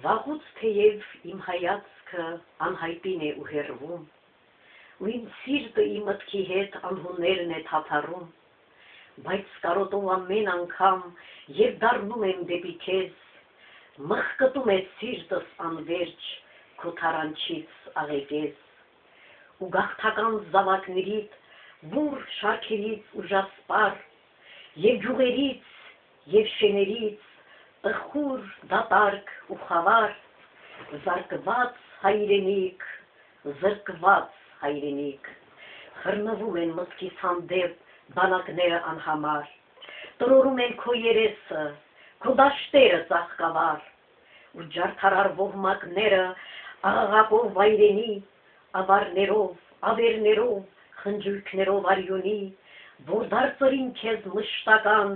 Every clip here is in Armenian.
Վաղուց թեև իմ հայացքը անհայտին է ու հեռվում, ու իմ սիրտը իմ մտքի հետ անհուններն է թափառում, բայց կարոտով ամեն անգամ, երբ դառնում եմ դեպի քեզ, մխկտում է սիրտս անվերջ քո թարանչից աղեկես, ու գաղթական զավակներիդ, բուռ շարքերից ուժասպառ, և գյուղերից, և շեներից, տխուր, դատարկ ու խավար, զարկված հայրենիք, զրկված հայրենիք, խռնվում են մտքիս հանդեպ բանակները անհամար, տրորում են քո երեսը, քո դաշտերը ծաղկավար, ու ջարդարար ոհմակները աղաղակով վայրենի, ավարներով, ավերներով, խնջույքներով արյունի, որ դարձրին քեզ մշտական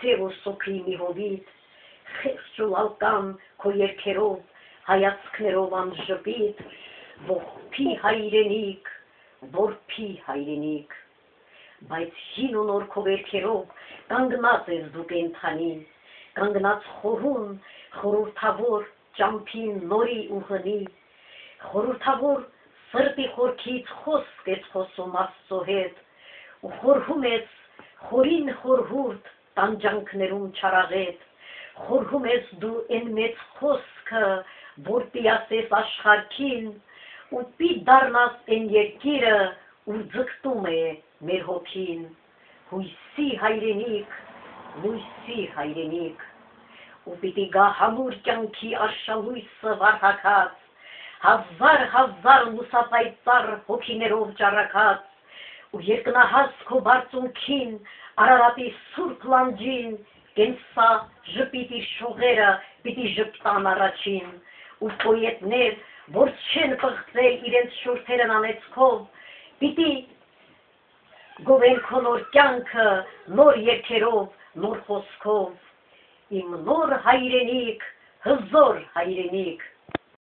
սև ու սոփի մի հովիտ, խեղճ ու ալկան քո երգերով, հայացքներով անժպիտ, ողբի հայրենիք, որբի հայրենիք, բայց հին ու նոր քո վերքերով կանգնած ես դու կենդանի, կանգնած խորհուն, խորհրդավոր ճամփին նորի ու հնի, խորհրդավոր սրտի խորքից խոսք ես խոսում Աստծո հետ, ու խորհում ես խորին խորհուրդ տանջանքներում չարաղետ, խորհում ես դու են մեծ խոսքը, որ պիասես աշխարհքին, ու պիտ դառնաս են երկիրը, ու ձգտում է մեր հոգին, հույսի հայրենիք, լույսի հայրենիք, ու պիտի գա համուր կյանքի արշալույսը վարհակած, հազար լուսապայծառ հոգիներով ճառագած, ու երկնահաս քո բարձունքին, Արարատի սուրբ լանջին, կենսա ժպիտի շողերը պիտի ժպտան առաջին, ու պոետներ, որ չեն պղծել իրենց շուրթերն անեծքով, պիտի գովեն քո նոր կյանքը, նոր երգերով, նոր խոսքով, իմ նոր հայրենիք, հզոր հայրենիք,